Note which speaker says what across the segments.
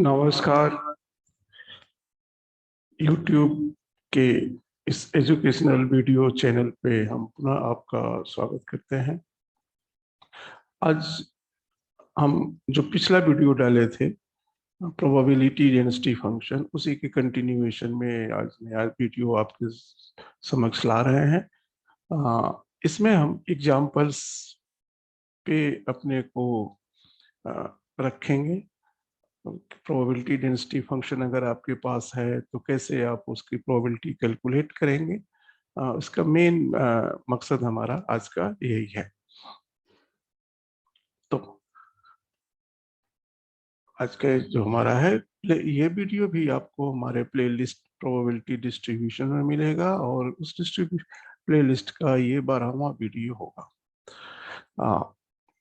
Speaker 1: नमस्कार। YouTube के इस एजुकेशनल वीडियो चैनल पे हम पुनः आपका स्वागत करते हैं। आज हम जो पिछला वीडियो डाले थे प्रोबेबिलिटी डेंसिटी फंक्शन, उसी के कंटिन्यूएशन में आज नया वीडियो आपके समक्ष ला रहे हैं। इसमें हम एग्जाम्पल्स पे अपने को रखेंगे। प्रोबेबिलिटी डेंसिटी फंक्शन अगर आपके पास है तो कैसे आप उसकी प्रोबेबिलिटी कैलकुलेट करेंगे, इसका मेन मकसद हमारा आज का यही है। तो आज का जो हमारा है ये वीडियो भी आपको हमारे प्लेलिस्ट प्रोबेबिलिटी डिस्ट्रीब्यूशन में मिलेगा और उस प्लेलिस्ट का ये 12वां वीडियो होगा।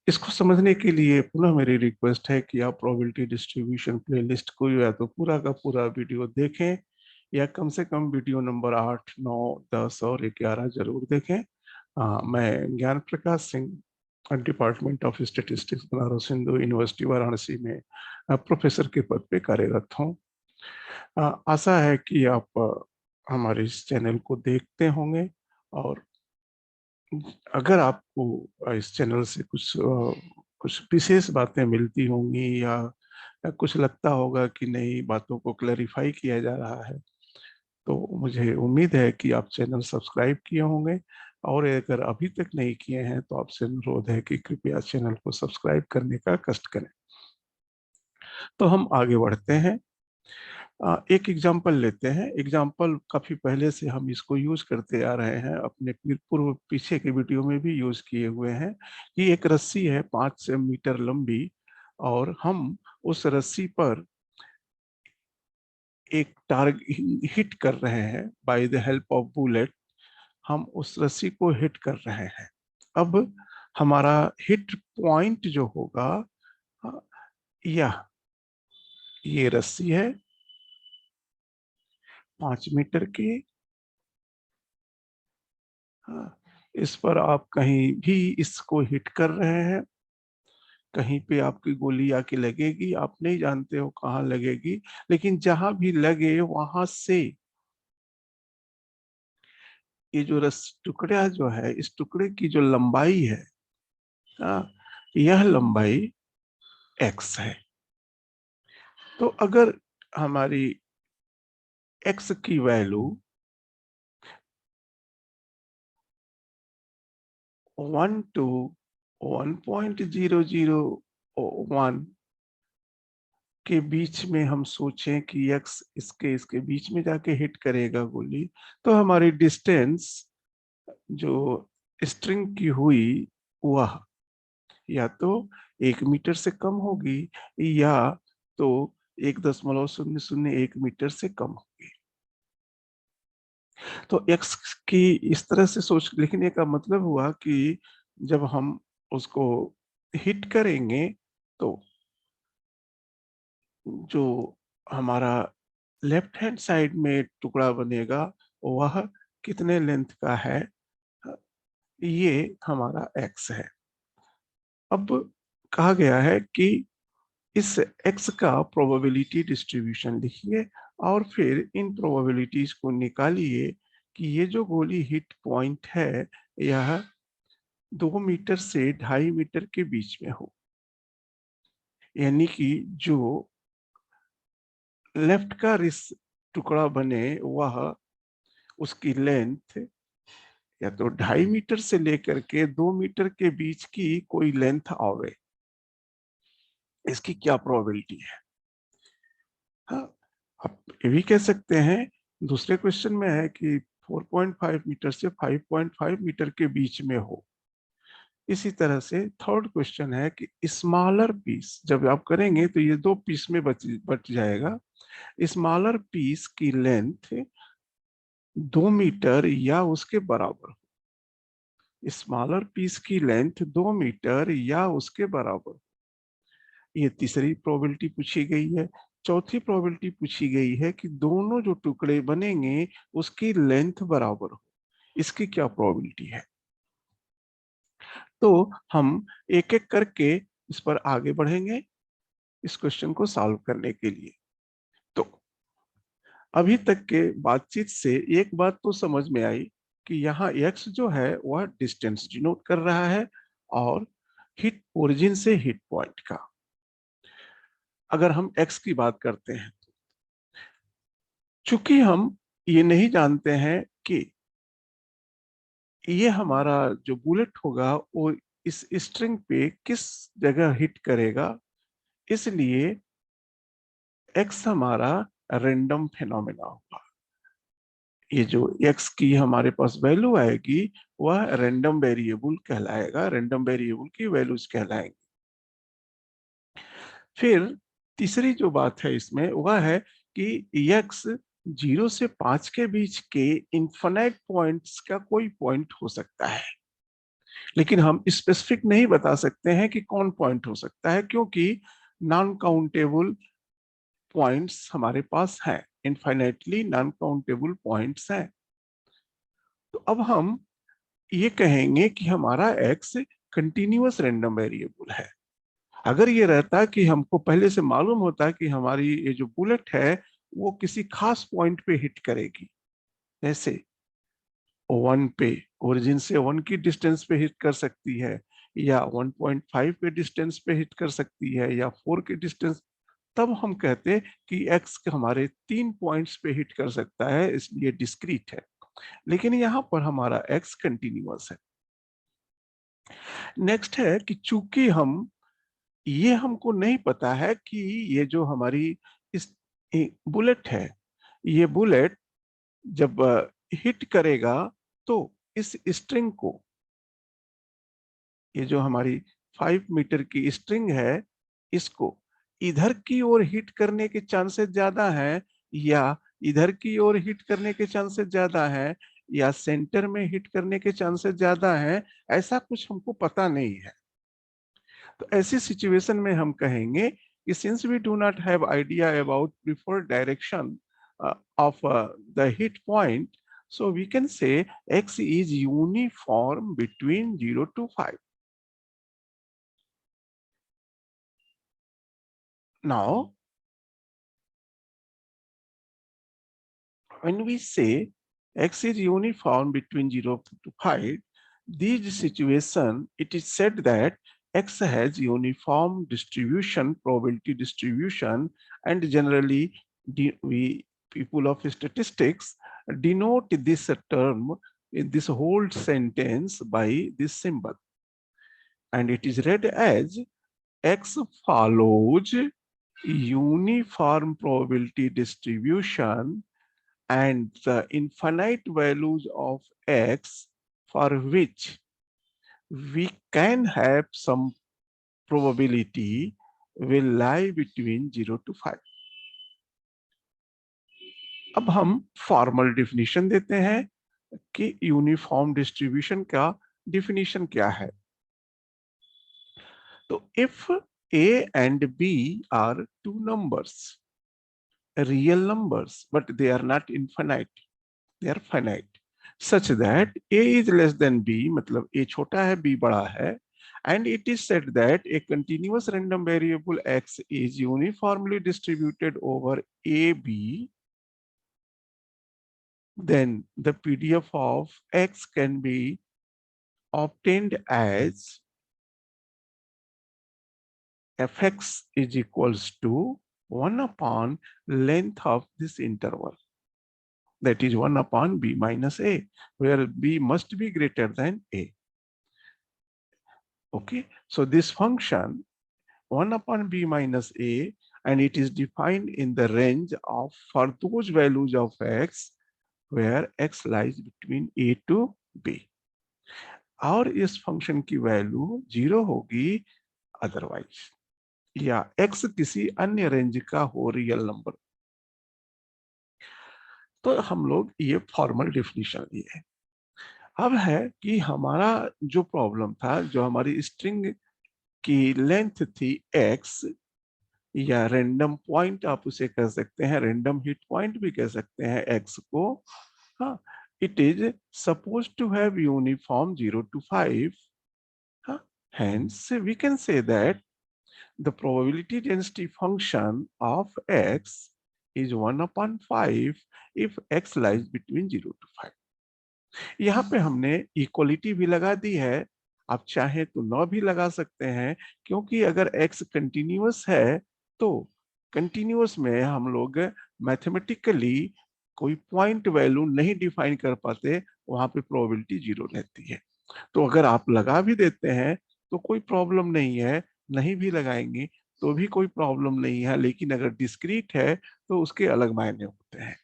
Speaker 1: इसको समझने के लिए पुनः मेरी रिक्वेस्ट है कि आप प्रोबेबिलिटी डिस्ट्रीब्यूशन प्लेलिस्ट को या तो पूरा का पूरा वीडियो देखें या कम से कम वीडियो नंबर 8, 9, 10 और 11 जरूर देखें। मैं Gyan Prakash Singh, department of statistics, Banaras Hindu university Varanasi में प्रोफेसर के पद पे कार्यरत हूँ। आशा है कि आप हमारे इस चैनल को देखते होंगे और अगर आपको इस चैनल से कुछ विशेष बातें मिलती होंगी या कुछ लगता होगा कि नई बातों को क्लैरिफाई किया जा रहा है, तो मुझे उम्मीद है कि आप चैनल सब्सक्राइब किए होंगे और अगर अभी तक नहीं किए हैं तो आपसे अनुरोध है कि कृपया चैनल को सब्सक्राइब करने का कष्ट करें। तो हम आगे बढ़ते हैं। एक एग्जाम्पल लेते हैं। एग्जाम्पल काफी पहले से हम इसको यूज करते आ रहे हैं, अपने पूर्व पीछे के वीडियो में भी यूज किए हुए हैं कि एक रस्सी है 5 मीटर लंबी और हम उस रस्सी पर एक टारगेट हिट कर रहे हैं by the help of bullet. हम उस रस्सी को हिट कर रहे हैं। अब हमारा हिट पॉइंट जो होगा, यह ये रस्सी है 5 मीटर की। इस पर आप कहीं भी इसको हिट कर रहे हैं, कहीं पे आपकी गोली आके लगेगी, आप नहीं जानते हो कहाँ लगेगी, लेकिन जहां भी लगे वहां से ये जो रस टुकड़ा जो है, इस टुकड़े की जो लंबाई है, यह लंबाई x है। तो अगर हमारी x की वैल्यू 1 to 1.001 के बीच में हम सोचें कि x इसके बीच में जाके हिट करेगा गोली, तो हमारी डिस्टेंस जो स्ट्रिंग की हुई वह या तो 1 मीटर से कम होगी या तो 1.001 मीटर से कम होगी। तो x की इस तरह से सोच लिखने का मतलब हुआ कि जब हम उसको हिट करेंगे तो जो हमारा लेफ्ट हैंड साइड में टुकड़ा बनेगा वह कितने लेंथ का है, ये हमारा x है। अब कहा गया है कि इस x का प्रोबेबिलिटी डिस्ट्रीब्यूशन लिखिए और फिर इन प्रोबेबिलिटीज को निकालिए कि ये जो गोली हिट पॉइंट है यह 2 मीटर से 2.5 मीटर के बीच में हो, यानी कि जो लेफ्ट का टुकड़ा बने वह उसकी लेंथ या तो 2.5 मीटर से लेकर के 2 मीटर के बीच की कोई लेंथ आवे। इसकी क्या प्रोबेबिलिटी है? हाँ, आप ये भी कह सकते हैं, दूसरे क्वेश्चन में है कि 4.5 मीटर से 5.5 मीटर के बीच में हो। इसी तरह से थर्ड क्वेश्चन है कि स्मॉलर पीस जब आप करेंगे तो ये 2 पीस में बच जाएगा। स्मॉलर पीस की लेंथ 2 मीटर या उसके बराबर। स्मॉलर पीस की लेंथ 2 मीटर या उसके बराबर। ये तीसरी प्रोबेबिलिटी पूछी गई है। चौथी प्रोबेबिलिटी पूछी गई है कि दोनों जो टुकड़े बनेंगे उसकी लेंथ बराबर हो। इसकी क्या प्रोबेबिलिटी है? तो हम एक एक करके इस पर आगे बढ़ेंगे इस क्वेश्चन को सॉल्व करने के लिए। तो अभी तक के बातचीत से एक बात तो समझ में आई कि यहाँ x जो है वह डिस्टेंस डिनोट कर रहा है और हिट ओरिजिन से हिट पॉइंट का। अगर हम x की बात करते हैं, चूंकि हम ये नहीं जानते हैं कि ये हमारा जो बुलेट होगा वो इस स्ट्रिंग पे किस जगह हिट करेगा, इसलिए x हमारा रैंडम फेनोमेना होगा। ये जो x की हमारे पास वैल्यू आएगी वह रैंडम वेरिएबल कहलाएगा, रैंडम वेरिएबल की वैल्यूज कहलाएंगी। फिर तीसरी जो बात है इसमें वह है कि x 0 से 5 के बीच के इनफाइनाइट पॉइंट्स का कोई पॉइंट हो सकता है, लेकिन हम स्पेसिफिक नहीं बता सकते हैं कि कौन पॉइंट हो सकता है, क्योंकि नॉन काउंटेबल पॉइंट्स हमारे पास हैं, इनफाइनाइटली नॉन काउंटेबल पॉइंट्स हैं। तो अब हम ये कहेंगे कि हमारा x कंटिन्यूअस रैंडम वेरिएबल है। अगर ये रहता कि हमको पहले से मालूम होता कि हमारी ये जो बुलेट है वो किसी खास पॉइंट पे हिट करेगी, जैसे 1 पे, ओरिजिन से 1 की डिस्टेंस पे हिट कर सकती है, या 1.5 पे डिस्टेंस पे हिट कर सकती है, या 4 के डिस्टेंस, तब हम कहते कि x हमारे 3 पॉइंट्स पे हिट कर सकता है, इसलिए डिस्क्रीट है। लेकिन यहाँ पर हमारा x कंटिन्यूअस है। नेक्स्ट है कि चूंकि हम ये हमको नहीं पता है कि ये जो हमारी इस बुलेट है, ये बुलेट जब हिट करेगा तो इस स्ट्रिंग को, ये जो हमारी 5 मीटर की स्ट्रिंग है, इसको इधर की ओर हिट करने के चांसेस ज्यादा हैं, या इधर की ओर हिट करने के चांसेस ज्यादा हैं, या सेंटर में हिट करने के चांसेस ज्यादा हैं, ऐसा कुछ हमको पता नहीं है। तो ऐसी सिचुएशन में हम कहेंगे कि since we do not have idea about preferred direction of the hit point, so we can say x is uniform between 0 to 5. Now, when we say x is uniform between 0 to 5, this situation, it is said that x has uniform distribution, probability distribution, and generally we people of statistics denote this term in this whole sentence by this symbol, and it is read as x follows uniform probability distribution and the infinite values of x for which we can have some probability will lie between 0 to 5. अब हम formal definition देते हैं कि uniform distribution का definition क्या है। तो if a and b are two numbers, real numbers, but they are not infinite, they are finite, such that a is less than b, मतलब a छोटा है b बड़ा है, and it is said that a continuous random variable x is uniformly distributed over a b, then the PDF of x can be obtained as fx is equals to 1 upon length of this interval, that is 1 upon b minus a, where b must be greater than a. Okay, so this function 1 upon b minus a, and it is defined in the range of for those values of x where x lies between a to b, और इस function की value 0 होगी otherwise, या x किसी अन्य range का हो real number. तो हम लोग ये फॉर्मल डेफिनेशन लिए। अब है कि हमारा जो प्रॉब्लम था, जो हमारी स्ट्रिंग की लेंथ थी x, या रैंडम पॉइंट आप उसे कह सकते हैं, रैंडम हिट पॉइंट भी कह सकते हैं x को, हाँ, it is suppose to have uniform 0 to 5, हाँ, hence we can say that The probability density function of x is 1/5 if x lies between 0 to 5. यहाँ पे हमने इक्वलिटी भी लगा दी है, आप चाहे तो 9 भी लगा सकते हैं, क्योंकि अगर x कंटिन्यूअस है तो कंटिन्यूअस में हम लोग मैथमेटिकली कोई पॉइंट वैल्यू नहीं डिफाइन कर पाते, वहां पे प्रोबेबिलिटी 0 रहती है। तो अगर आप लगा भी देते हैं तो कोई प्रॉब्लम नहीं है, नहीं भी लगाएंगे तो भी कोई प्रॉब्लम नहीं है, लेकिन अगर डिस्क्रीट है तो उसके अलग मायने होते हैं।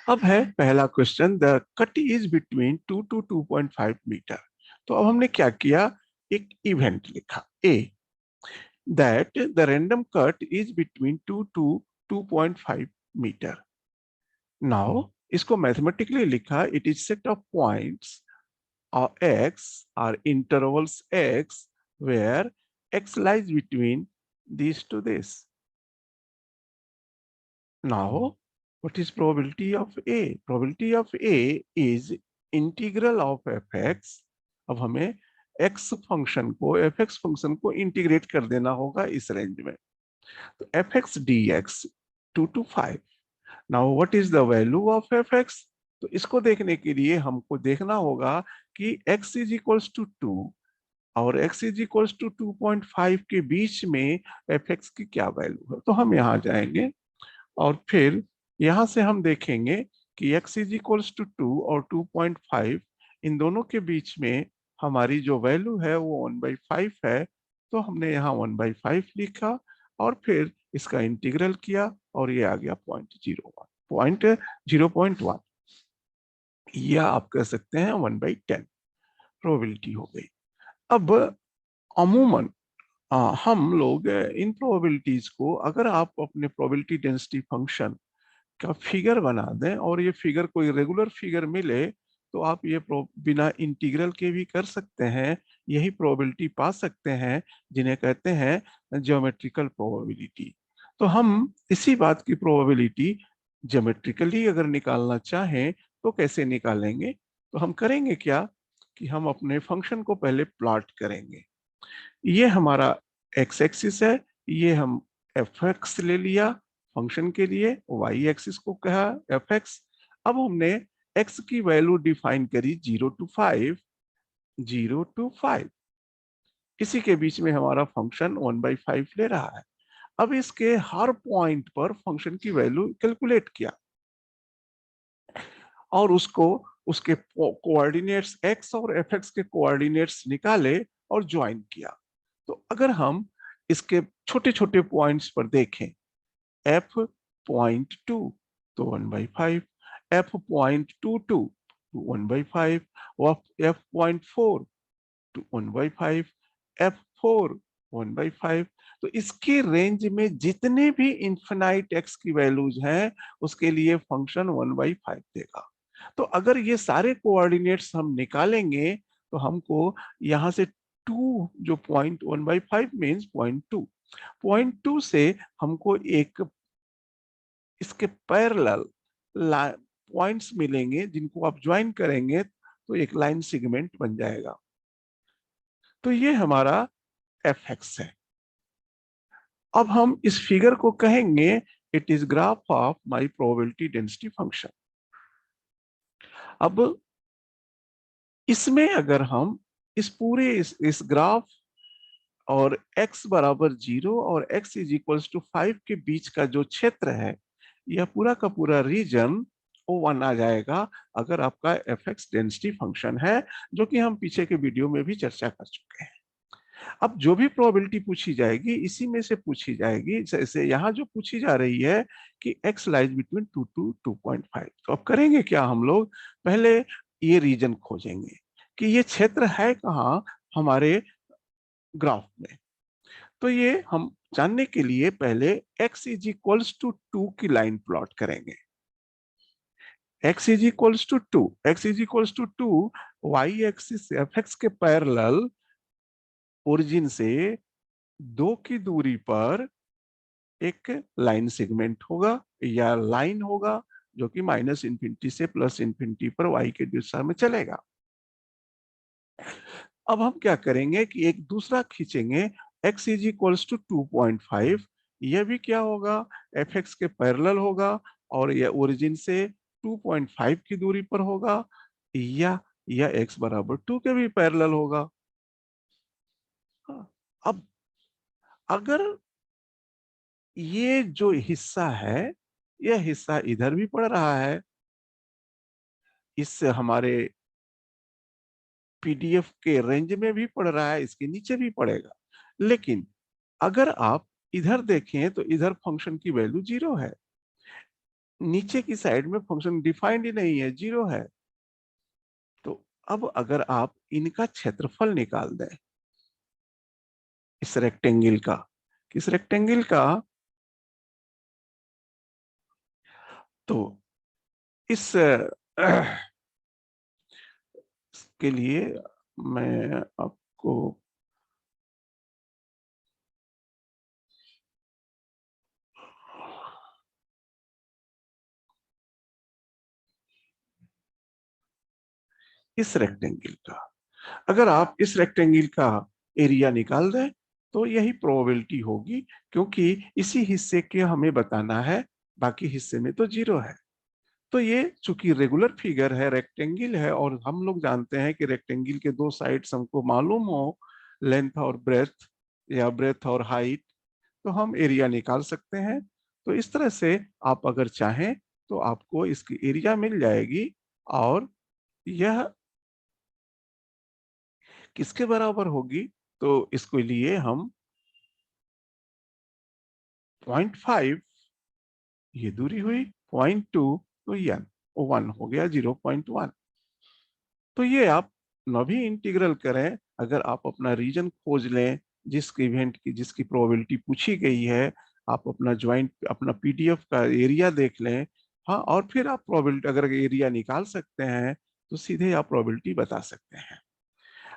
Speaker 1: अब है पहला question, the cut is between 2 to 2.5 metre. तो अब हमने क्या किया, एक इवेंट लिखा A, that the random cut is between 2 to 2.5 metre. Now इसको मैथमेटिकली लिखा, it is set of points x are intervals x where x lies between these to this. Now, what is probability of A? Probability of A is integral of fx. अब हमें x function को fx function को integrate कर देना होगा इस range में। तो fx dx 2 to 5. Now, what is the value of fx? तो इसको देखने के लिए हमको देखना होगा कि x is equals to 2 और x इज इक्वल्स टू 2.5 के बीच में fx की क्या वैल्यू है। तो हम यहाँ जाएंगे और फिर यहाँ से हम देखेंगे कि x इज इक्वल्स टू 2 और 2.5 इन दोनों के बीच में हमारी जो वैल्यू है वो 1/5 है। तो हमने यहाँ 1/5 लिखा और फिर इसका इंटीग्रल किया और ये आ गया 0.01 या आप कह सकते हैं 1/10 प्रोबेबिलिटी हो गई। अब अमूमन हम लोग इन प्रोबेबिलिटीज को, अगर आप अपने प्रोबेबिलिटी डेंसिटी फंक्शन का फिगर बना दें और ये फिगर कोई रेगुलर फिगर मिले तो आप ये बिना इंटीग्रल के भी कर सकते हैं, यही प्रोबेबिलिटी पा सकते हैं जिन्हें कहते हैं ज्योमेट्रिकल प्रोबेबिलिटी। तो हम इसी बात की प्रोबेबिलिटी ज्योमेट्रिकली अगर निकालना चाहें तो कैसे निकालेंगे, तो हम करेंगे क्या कि हम अपने फंक्शन को पहले प्लॉट करेंगे। ये हमारा एक्स एक्सिस है, ये हम एफ एक्स ले लिया फंक्शन के लिए, वाई एक्सिस को कहा एफ एक्स। अब हमने एक्स की वैल्यू डिफाइन करी 0 to 5, 0 to 5, इसी के बीच में हमारा फंक्शन 1/5 ले रहा है। अब इसके हर पॉइंट पर फंक्शन की वैल्यू कैलकुलेट किया और उसको उसके कोऑर्डिनेट्स एक्स और एफ एक्स के कोऑर्डिनेट्स निकाले और ज्वाइन किया। तो अगर हम इसके छोटे छोटे पॉइंट्स पर देखें, f.2 तो 1/5, f.22 तो 1/5, f.4 तो 1/5, f4 1/5। तो इसके रेंज में जितने भी इन्फिनाइट x की वैल्यूज हैं उसके लिए फंक्शन 1/5 देगा। तो अगर ये सारे कोऑर्डिनेट्स हम निकालेंगे तो हमको यहाँ से 2 जो पॉइंट 1/5 मीन्स 0.2 से हमको एक इसके पैरेलल पॉइंट्स मिलेंगे जिनको आप ज्वाइन करेंगे तो एक लाइन सेगमेंट बन जाएगा। तो ये हमारा एफ एक्स है। अब हम इस फिगर को कहेंगे it is graph of my probability density function. अब इसमें अगर हम इस पूरे इस ग्राफ और x बराबर 0 और x इज इक्वल्स टू 5 के बीच का जो क्षेत्र है, यह पूरा का पूरा रीजन O1 आ जाएगा अगर आपका एफ एक्स डेंसिटी फंक्शन है, जो कि हम पीछे के वीडियो में भी चर्चा कर चुके हैं। अब जो भी प्रोबेबिलिटी पूछी जाएगी इसी में से पूछी जाएगी। जैसे यहाँ जो पूछी जा रही है कि x लाइज बिटवीन 2 to 2.5, तो अब करेंगे क्या, हम लोग पहले ये रीजन खोजेंगे कि ये क्षेत्र है कहाँ हमारे ग्राफ में। तो ये हम जानने के लिए पहले x इज इक्वल्स टू 2 की लाइन प्लॉट करेंगे। x is equals to 2, x is equals to 2, y axis F X के पैरेलल ओरिजिन से 2 की दूरी पर एक लाइन सेगमेंट होगा या लाइन होगा जो कि -∞ से +∞ पर y के दिशा में चलेगा। अब हम क्या करेंगे कि एक दूसरा खींचेंगे, x इज इक्वल्स टू 2.5। यह भी क्या होगा, fx के पैरेलल होगा और यह ओरिजिन से 2.5 की दूरी पर होगा, या यह x बराबर 2 के भी पैरेलल होगा। हाँ, अब अगर ये जो हिस्सा है, यह हिस्सा इधर भी पड़ रहा है, इससे हमारे पीडीएफ के रेंज में भी पड़ रहा है, इसके नीचे भी पड़ेगा, लेकिन अगर आप इधर देखें तो इधर फंक्शन की वैल्यू 0 है, नीचे की साइड में फंक्शन डिफाइंड ही नहीं है, 0 है। तो अब अगर आप इनका क्षेत्रफल निकाल दें, इस रेक्टेंगल का, किस रेक्टेंगल का, तो इस के लिए मैं आपको इस रेक्टेंगल का, अगर आप इस रेक्टेंगल का एरिया निकाल दें तो यही प्रोबेबिलिटी होगी, क्योंकि इसी हिस्से के हमें बताना है, बाकी हिस्से में तो 0 है। तो ये चूंकि रेगुलर फिगर है, रेक्टेंगल है, और हम लोग जानते हैं कि रेक्टेंगल के दो साइड्स हमको मालूम हो, लेंथ और ब्रेथ या ब्रेथ और हाइट, तो हम एरिया निकाल सकते हैं। तो इस तरह से आप अगर चाहें तो आपको इसकी एरिया मिल जाएगी, और यह किसके बराबर होगी, तो इसके लिए हम 0.5, ये दूरी हुई 0.2, तो यन 1 हो गया 0.1। तो ये आप न भी इंटीग्रल करें, अगर आप अपना रीजन खोज लें, जिस इवेंट की जिसकी प्रोबेबिलिटी पूछी गई है, आप अपना ज्वाइंट अपना पीडीएफ का एरिया देख लें, हाँ, और फिर आप प्रोबेबिलिटी अगर एरिया निकाल सकते हैं तो सीधे आप प्रोबेबिलिटी बता सकते हैं।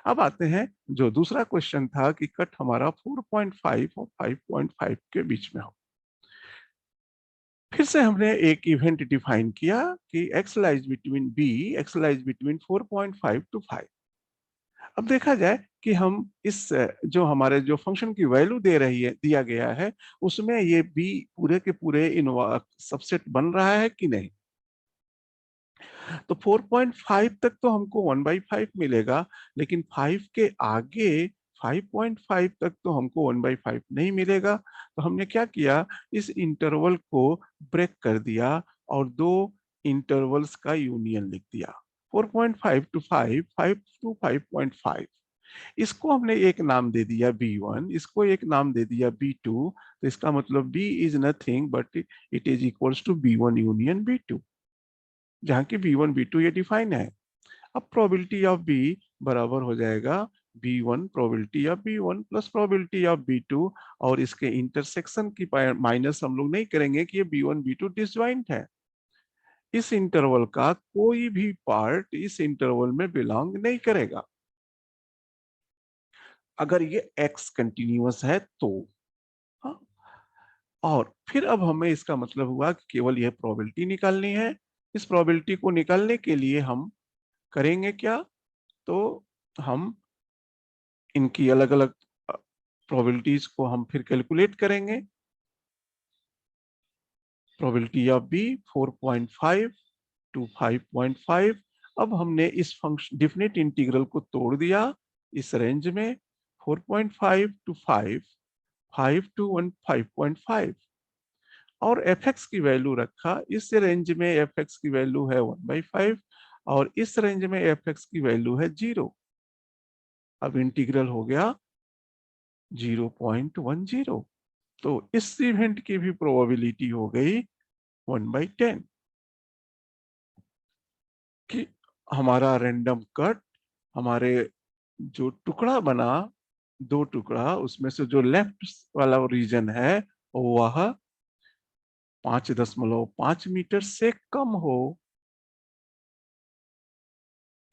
Speaker 1: अब आते हैं जो दूसरा क्वेश्चन था कि कट हमारा 4.5 और 5.5 के बीच में हो। फिर से हमने एक इवेंट डिफाइन किया कि x lies between b, x lies between 4.5 to 5। अब देखा जाए कि हम इस जो हमारे जो फंक्शन की वैल्यू दे रही है, दिया गया है, उसमें ये b पूरे के पूरे सबसेट बन रहा है कि नहीं। तो 4.5 तक तो हमको 1/5 मिलेगा, लेकिन 5 के आगे 5.5 तक तो हमको 1/5 नहीं मिलेगा। तो हमने क्या किया, इस इंटरवल को ब्रेक कर दिया और दो इंटरवल्स का यूनियन लिख दिया, 4.5 टू 5, 5 टू 5.5। इसको हमने एक नाम दे दिया B1, इसको एक नाम दे दिया B2। तो इसका मतलब B is nothing but it is equals to B1 union B2, जहाँ की B1 B2 ये डिफाइन है। अब प्रोबेबिलिटी ऑफ B बराबर हो जाएगा B1 probability of B1 plus probability of B2, और इसके इंटरसेक्शन की माइनस हम लोग नहीं करेंगे कि ये B1 B2 डिसजॉइंट है। इस इंटरवल का कोई भी पार्ट इस इंटरवल में बिलोंग नहीं करेगा, अगर ये x कंटिन्यूअस है तो। हाँ, और फिर अब हमें इसका मतलब हुआ कि केवल यह प्रोबेबिलिटी निकालनी है। इस प्रोबेबिलिटी को निकालने के लिए हम करेंगे क्या, तो हम इनकी अलग अलग प्रोबेबिलिटीज को हम फिर कैलकुलेट करेंगे। Probability of B 4.5 to 5.5। अब हमने इस फंक्शन डिफिनिट इंटीग्रल को तोड़ दिया इस रेंज में, 4.5 टू 5, 5 टू 5.5, और एफ एक्स की वैल्यू रखा। इस रेंज में एफ एक्स की वैल्यू है 1/5, और इस रेंज में एफ एक्स की वैल्यू है 0। अब इंटीग्रल हो गया 0.10। तो इस इवेंट की भी प्रोबेबिलिटी हो गई 1/10 कि हमारा रैंडम कट, हमारे जो टुकड़ा बना, दो टुकड़ा, उसमें से जो लेफ्ट वाला रीजन है वह 5.5 मीटर से कम हो,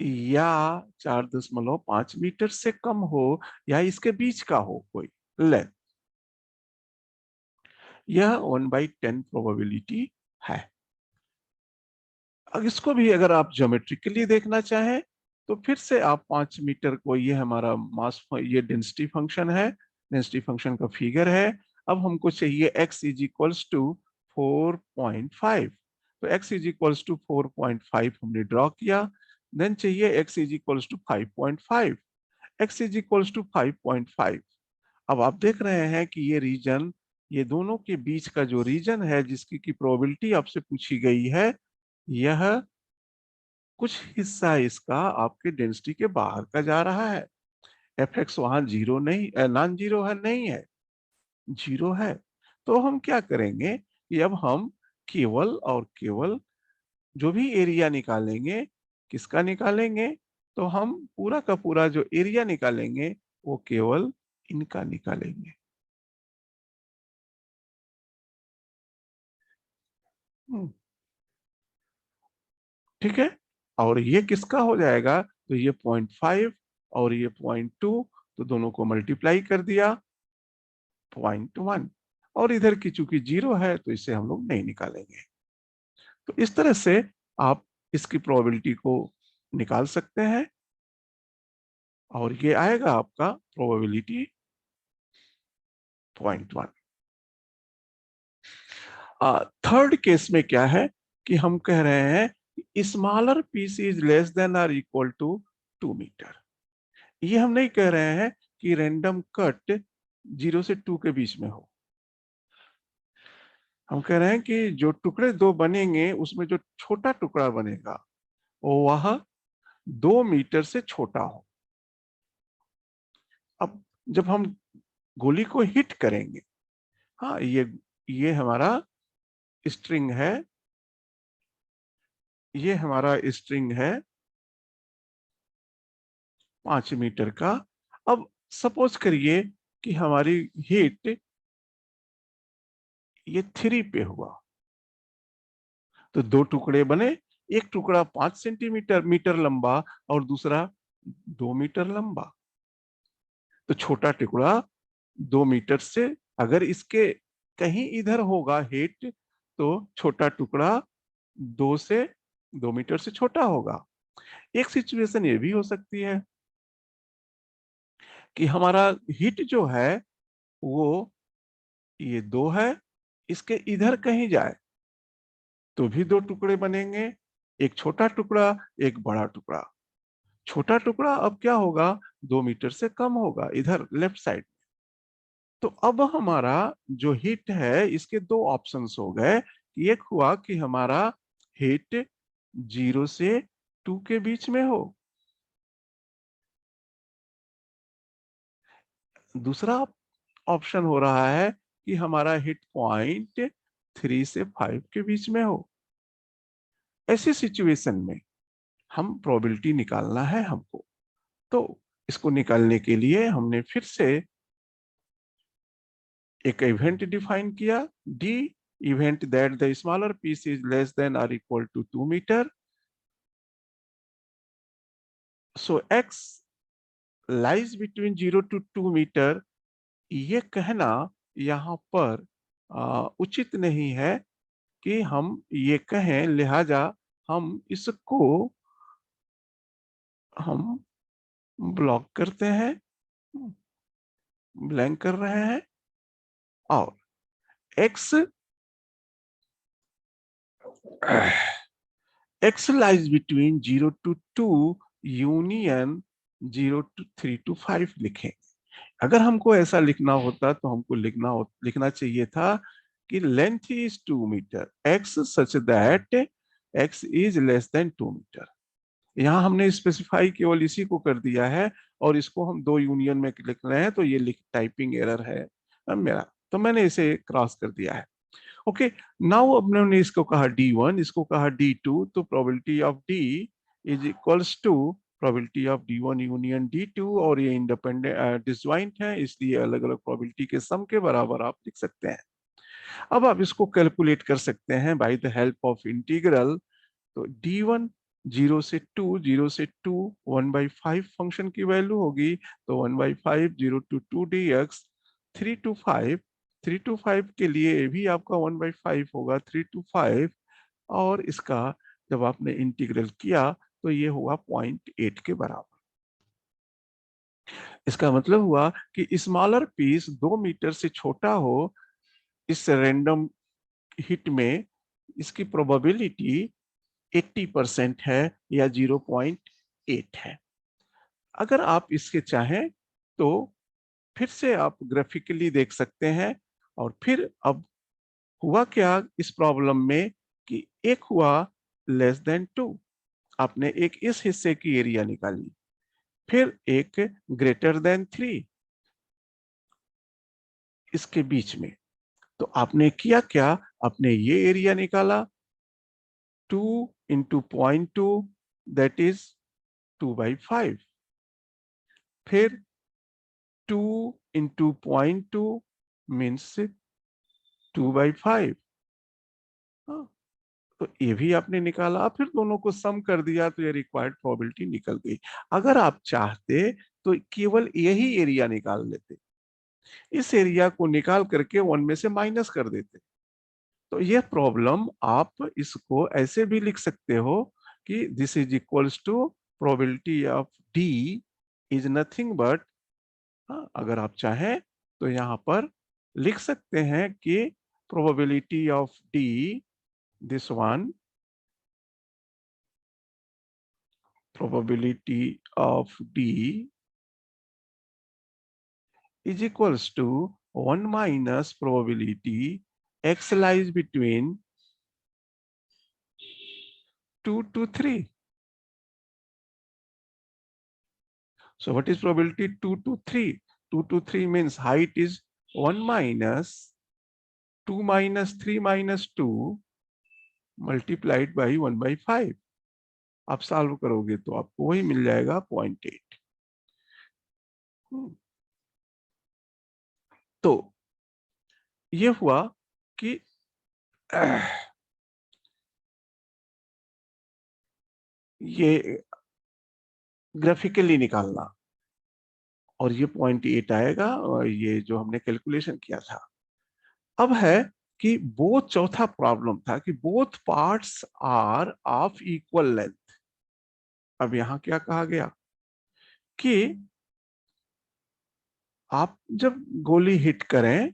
Speaker 1: या 4.5 मीटर से कम हो, या इसके बीच का हो कोई लेंथ, यह 1/10 प्रोबेबिलिटी है। अब इसको भी अगर आप ज्योमेट्रिकली देखना चाहें तो फिर से आप 5 मीटर को, ये हमारा मास, ये डेंसिटी फंक्शन है, डेंसिटी फंक्शन का फिगर है। अब हमको चाहिए x इज इक्वल्स टू 4.5। तो x इज इक्वल्स टू 4.5 हमने ड्रॉ किया। देन चाहिए x is equals to 5.5। x is equals to 5.5। अब आप देख रहे हैं कि ये रीजन, ये दोनों के बीच का जो रीजन है जिसकी की प्रोबेबिलिटी आपसे पूछी गई है, यह कुछ हिस्सा इसका आपके डेंसिटी के बाहर का जा रहा है। एफ एक्स वहां जीरो नहीं, नॉन जीरो है, नहीं है, जीरो है। तो हम क्या करेंगे कि अब हम केवल और केवल जो भी एरिया निकालेंगे, किसका निकालेंगे, तो हम पूरा का पूरा जो एरिया निकालेंगे वो केवल इनका निकालेंगे। हम्म, ठीक है। और ये किसका हो जाएगा, तो ये 0.5 और ये 0.2, तो दोनों को मल्टीप्लाई कर दिया 0.1। और इधर की चूंकि जीरो है तो इसे हम लोग नहीं निकालेंगे। तो इस तरह से आप इसकी प्रोबेबिलिटी को निकाल सकते हैं और ये आएगा आपका प्रोबेबिलिटी 0.1। थर्ड केस में क्या है कि हम कह रहे हैं smaller piece is less than or equal to 2 metre. ये हम नहीं कह रहे हैं कि रैंडम कट 0 से 2 के बीच में हो। हम कह रहे हैं कि जो टुकड़े दो बनेंगे उसमें जो छोटा टुकड़ा बनेगा वो वह 2 मीटर से छोटा हो। अब जब हम गोली को हिट करेंगे, हाँ, ये हमारा स्ट्रिंग है, ये हमारा स्ट्रिंग है 5 मीटर का। अब सपोज करिए कि हमारी हिट ये 3 पे हुआ, तो दो टुकड़े बने, एक टुकड़ा 5 सेंटीमीटर मीटर लंबा और दूसरा 2 मीटर लंबा। तो छोटा टुकड़ा 2 मीटर से, अगर इसके कहीं इधर होगा हिट, तो छोटा टुकड़ा 2 मीटर से छोटा होगा। एक सिचुएशन ये भी हो सकती है कि हमारा हिट जो है वो ये 2 है, इसके इधर कहीं जाए तो भी दो टुकड़े बनेंगे, एक छोटा टुकड़ा, एक बड़ा टुकड़ा। छोटा टुकड़ा अब क्या होगा, 2 मीटर से कम होगा इधर लेफ्ट साइड। तो अब हमारा जो हिट है इसके दो ऑप्शंस हो गए। एक हुआ कि हमारा हिट 0 से 2 के बीच में हो, दूसरा ऑप्शन हो रहा है कि हमारा हिट पॉइंट 3 से 5 के बीच में हो। ऐसी सिचुएशन में हम प्रोबेबिलिटी निकालना है हमको। तो इसको निकालने के लिए हमने फिर से एक इवेंट डिफाइन किया, D event that the smaller piece is less than or equal to 2 metre, so X lies between 0 to 2 metre. ये कहना यहाँ पर उचित नहीं है कि हम ये कहें, लिहाजा हम इसको हम ब्लॉक करते हैं, ब्लैंक कर रहे हैं। और x x lies between 0 to 2 union 0 to 3 to 5 लिखें। अगर हमको ऐसा लिखना होता तो हमको लिखना चाहिए था कि length is 2 metre, x such that x is less than 2 metre. यहाँ हमने स्पेसिफाई केवल इसी को कर दिया है और इसको हम दो यूनियन में लिख रहे हैं, तो ये टाइपिंग एरर है मेरा, तो मैंने इसे क्रॉस कर दिया है। ओके, नाउ अब हमने इसको कहा D1, इसको कहा D2, तो probability of D is equals to probability of D1 union D2, और ये इंडिपेंडेंट डिसजॉइंट है इसलिए अलग अलग प्रोबेबिलिटी के सम के बराबर आप लिख सकते हैं। अब आप इसको कैलकुलेट कर सकते हैं by the help of integral. तो D1 0 से 2 1/5 फंक्शन की वैल्यू होगी, तो 1/5 0 to 2 dx 3 to 5, 3 to 5 के लिए भी आपका 1/5 होगा 3 to 5। और इसका जब आपने इंटीग्रल किया तो ये हुआ 0.8 के बराबर। इसका मतलब हुआ कि स्मॉलर पीस 2 मीटर से छोटा हो इस रैंडम हिट में, इसकी प्रोबेबिलिटी 80% है या 0.8 है। अगर आप इसके चाहें तो फिर से आप ग्राफिकली देख सकते हैं। और फिर अब हुआ क्या इस प्रॉब्लम में कि एक हुआ <2, आपने एक इस हिस्से की एरिया निकाली, फिर एक <3 इसके बीच में। तो आपने किया क्या, आपने ये एरिया निकाला 2 इंटू 0.2, दैट इज 2/5। फिर 2 इंटू 0.2 मीन्स 2/5। तो ये भी आपने निकाला, फिर दोनों को सम कर दिया तो ये रिक्वायर्ड प्रोबेबिलिटी निकल गई। अगर आप चाहते तो केवल यही एरिया निकाल लेते, इस एरिया को निकाल करके 1 में से माइनस कर देते। तो यह प्रॉब्लम आप इसको ऐसे भी लिख सकते हो कि this is equals to probability of D is nothing but, अगर आप चाहें तो यहां पर लिख सकते हैं कि probability of D, this one, probability of D is equals to 1 minus probability x lies between 2 to 3. So what is probability 2 to 3? 2 to 3 means height is 1 minus 2 minus 3 minus 2 multiplied by 1/5. आप solve करोगे तो आपको वही मिल जाएगा 0.8। तो ये हुआ कि ये ग्राफिकली निकालना, और ये 0.8 आएगा, और ये जो हमने कैलकुलेशन किया था। अब है कि वो चौथा प्रॉब्लम था कि both parts are of equal length. अब यहां क्या कहा गया कि आप जब गोली हिट करें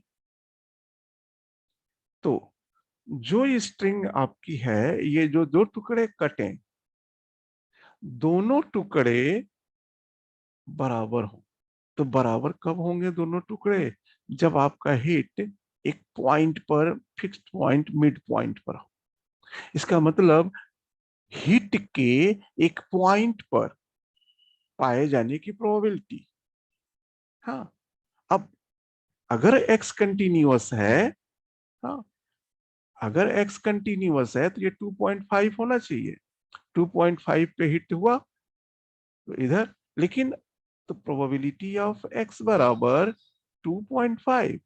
Speaker 1: तो जो स्ट्रिंग आपकी है, ये जो दो टुकड़े कटे, दोनों टुकड़े बराबर हो। तो बराबर कब होंगे दोनों टुकड़े, जब आपका हिट एक पॉइंट पर, फिक्स्ड पॉइंट, मिड पॉइंट पर हो। इसका मतलब हिट के एक पॉइंट पर पाए जाने की प्रोबेबिलिटी। हाँ, अब अगर x कंटिन्यूअस है, हाँ, अगर x कंटिन्यूअस है तो ये 2.5 होना चाहिए। 2.5 पे हिट हुआ तो इधर, लेकिन तो प्रोबेबिलिटी ऑफ x बराबर 2.5।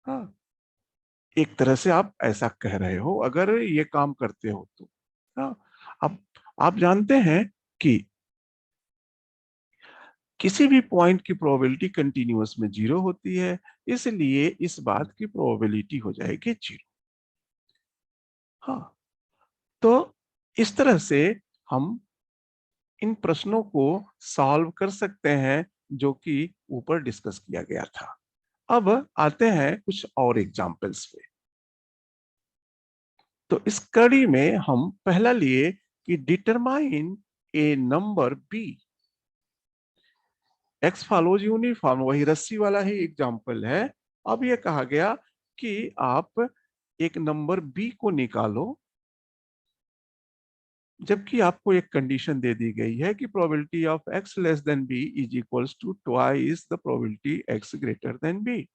Speaker 1: हाँ, एक तरह से आप ऐसा कह रहे हो अगर ये काम करते हो तो। हाँ, अब आप जानते हैं कि किसी भी पॉइंट की प्रोबेबिलिटी कंटिन्यूअस में 0 होती है, इसलिए इस बात की प्रोबेबिलिटी हो जाएगी 0। हाँ, तो इस तरह से हम इन प्रश्नों को सॉल्व कर सकते हैं जो कि ऊपर डिस्कस किया गया था। अब आते हैं कुछ और एग्जाम्पल्स पे। तो इस कड़ी में हम पहला लिए कि determine a number B, X follows uniform, वही रस्सी वाला ही एग्जाम्पल है। अब यह कहा गया कि आप एक नंबर बी को निकालो, जबकि आपको एक कंडीशन दे दी गई है कि probability of x less than B is equals to twice the probability x greater than B.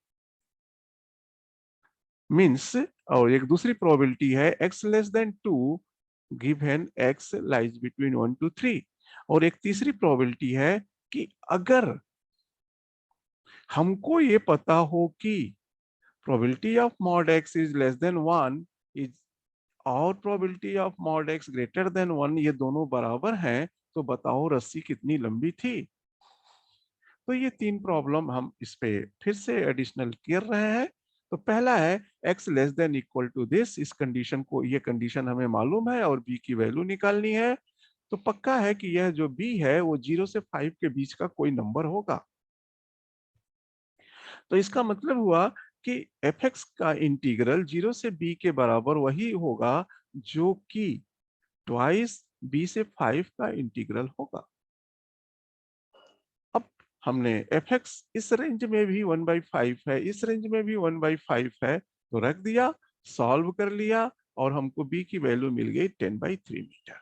Speaker 1: Means, और एक दूसरी प्रोबेबिलिटी है x less than 2 given x lies between 1 to 3। और एक तीसरी प्रोबेबिलिटी है कि अगर हमको ये पता हो कि probability of mod x is less than 1 is, और probability of mod x greater than 1, ये दोनों बराबर हैं, तो बताओ रस्सी कितनी लंबी थी। तो ये तीन प्रॉब्लम हम इस पे फिर से एडिशनल कर रहे हैं। तो पहला है x less than equal to this, इस कंडीशन को, ये कंडीशन हमें मालूम है और b की वैल्यू निकालनी है। तो पक्का है कि यह जो b है वो 0 से 5 के बीच का कोई नंबर होगा। तो इसका मतलब हुआ कि fx का इंटीग्रल 0 से b के बराबर वही होगा जो कि ट्वाइस b से 5 का इंटीग्रल होगा। अब हमने fx इस रेंज में भी 1/5 है, इस रेंज में भी 1/5 है, तो रख दिया, सॉल्व कर लिया और हमको b की वैल्यू मिल गई 10/3 मीटर।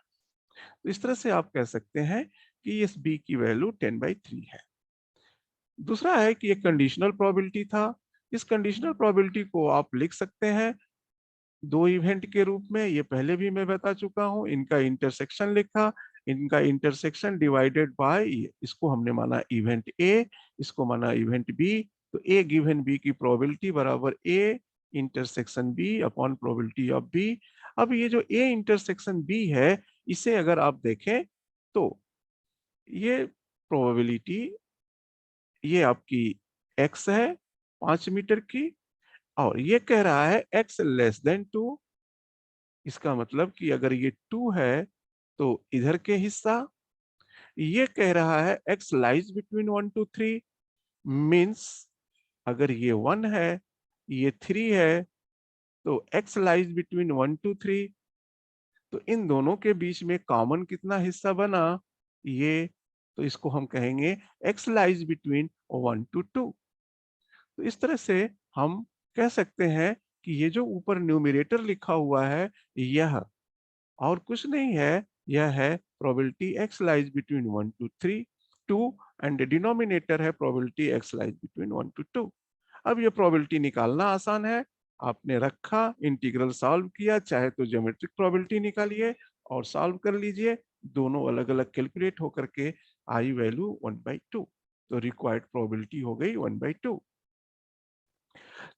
Speaker 1: तो इस तरह से आप कह सकते हैं कि इस b की वैल्यू 10/3 है। दूसरा है कि एक कंडीशनल प्रोबेबिलिटी था। इस कंडीशनल प्रोबेबिलिटी को आप लिख सकते हैं दो इवेंट के रूप में, ये पहले भी मैं बता चुका हूं। इनका इंटरसेक्शन लिखा, इनका इंटरसेक्शन डिवाइडेड बाय, इसको हमने माना इवेंट ए, इसको माना इवेंट बी। तो ए गिवन बी की प्रोबेबिलिटी बराबर A intersection B upon probability of B. अब ये जो ए इंटरसेक्शन बी है, इसे अगर आप देखें तो ये प्रोबेबिलिटी, ये आपकी x है 5 मीटर की, और ये कह रहा है x लेस देन 2। इसका मतलब कि अगर ये 2 है तो इधर के हिस्सा, ये कह रहा है x lies between 1 to 3, means अगर ये 1 है ये 3 है तो x लाइज बिटवीन 1 to 3। तो इन दोनों के बीच में कॉमन कितना हिस्सा बना, ये, तो इसको हम कहेंगे x लाइज बिटवीन 1 to 2। तो इस तरह से हम कह सकते हैं कि ये जो ऊपर न्यूमरेटर लिखा हुआ है यह और कुछ नहीं है, यह है probability x lies between 1 to 3 2, and denominator है probability x lies between 1 to 2। अब ये प्रोबेबिलिटी निकालना आसान है, आपने रखा, इंटीग्रल सॉल्व किया, चाहे तो ज्योमेट्रिक प्रोबेबिलिटी निकालिए और सॉल्व कर लीजिए, दोनों अलग अलग कैलकुलेट होकर के आई वैल्यू 1/2। तो रिक्वायर्ड प्रोबेबिलिटी हो गई 1/2।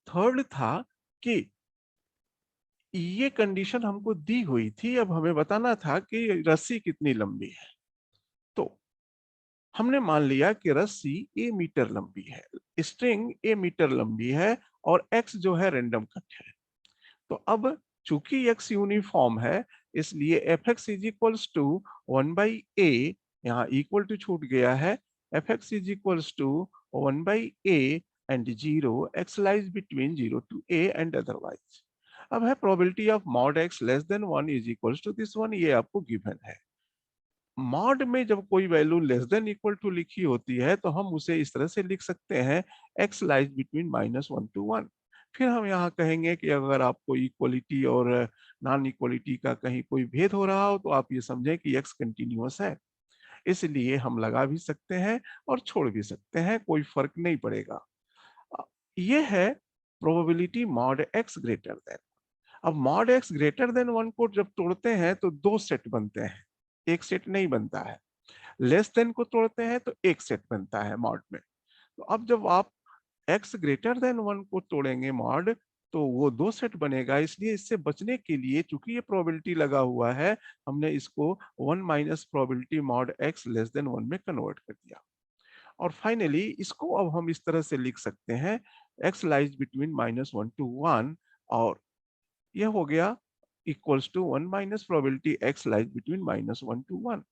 Speaker 1: थर्ड था कि ये कंडीशन हमको दी हुई थी, अब हमें बताना था कि रस्सी कितनी लंबी है। तो हमने मान लिया कि रस्सी a मीटर लंबी है, स्ट्रिंग a मीटर लंबी है और x जो है रैंडम कट है। तो अब चूंकि x यूनिफॉर्म है, इसलिए fx is equals to 1/a, यहाँ इक्वल टू छूट गया है, fx is equals to 1/a and 0, x lies between 0 to a and otherwise. अब है probability of mod x less than 1 is equals to this one, ये आपको given है। Mod में जब कोई value less than equal to लिखी होती है तो हम उसे इस तरह से लिख सकते हैं x लाइज बिटवीन -1 to 1। फिर हम यहाँ कहेंगे कि अगर आपको इक्वलिटी और नॉन इक्वलिटी का कहीं कोई भेद हो रहा हो तो आप ये समझें कि x कंटिन्यूअस है, इसलिए हम लगा भी सकते हैं और छोड़ भी सकते हैं, कोई फर्क नहीं पड़ेगा। ये है probability mod x greater then. अब मॉड x ग्रेटर देन 1 को जब तोड़ते हैं तो दो सेट बनते हैं, एक सेट नहीं बनता है। लेस देन को तोड़ते हैं तो एक सेट बनता है मॉड में। तो अब जब आप x ग्रेटर देन 1 को तोड़ेंगे मॉड, तो वो दो सेट बनेगा। इसलिए इससे बचने के लिए, चूंकि ये प्रोबेबिलिटी लगा हुआ है, हमने इसको 1 minus probability mod x less than 1 में कन्वर्ट कर दिया। और फाइनली इसको अब हम इस तरह से लिख सकते हैं x लाइज बिटवीन -1 to 1, और यह हो गया equals to 1 minus probability x lies between -1 to 1।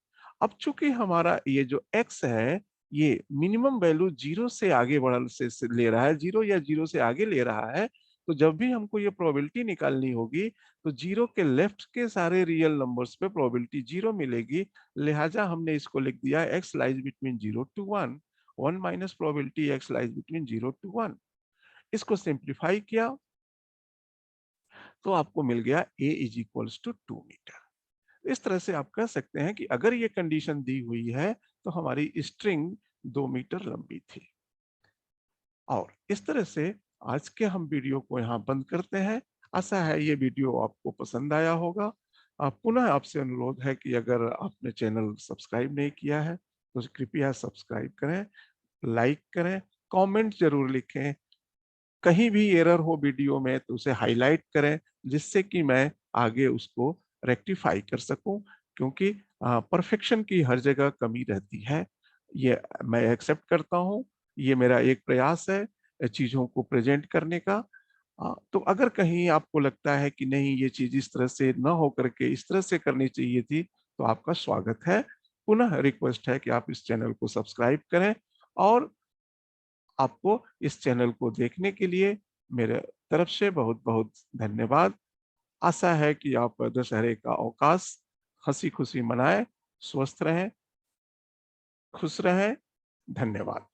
Speaker 1: अब चूंकि हमारा ये जो x है ये मिनिमम वैल्यू 0 से आगे बढ़ से ले रहा है, 0 या 0 से आगे ले रहा है, तो जब भी हमको ये प्रोबेबिलिटी निकालनी होगी तो 0 के लेफ्ट के सारे रियल नंबर्स पे प्रोबेबिलिटी 0 मिलेगी। लिहाजा हमने इसको लिख दिया x lies between 0 to 1, 1 minus probability x lies between 0 to 1। इसको सिंप्लीफाई किया तो आपको मिल गया a is equals to 2 metre. इस तरह से आप कह सकते हैं कि अगर ये कंडीशन दी हुई है तो हमारी स्ट्रिंग 2 मीटर लंबी थी। और इस तरह से आज के हम वीडियो को यहाँ बंद करते हैं। आशा है ये वीडियो आपको पसंद आया होगा। पुनः आपसे अनुरोध है कि अगर आपने चैनल सब्सक्राइब नहीं किया है तो कृपया सब्सक्राइब करें, लाइक करें, कमेंट जरूर लिखें। कहीं भी एरर हो वीडियो में तो उसे हाईलाइट करें, जिससे कि मैं आगे उसको रेक्टिफाई कर सकूं, क्योंकि परफेक्शन की हर जगह कमी रहती है। ये मैं एक्सेप्ट करता हूं, ये मेरा एक प्रयास है चीजों को प्रेजेंट करने का। तो अगर कहीं आपको लगता है कि नहीं ये चीज़ इस तरह से ना हो करके इस तरह से करनी चाहिए थी, तो आपका स्वागत है। पुनः रिक्वेस्ट है कि आप इस चैनल को सब्सक्राइब करें और आपको इस चैनल को देखने के लिए मेरे तरफ से बहुत-बहुत धन्यवाद। आशा है कि आप दशहरे का अवकाश हँसी-खुशी मनाएँ, स्वस्थ रहें, खुश रहें। धन्यवाद।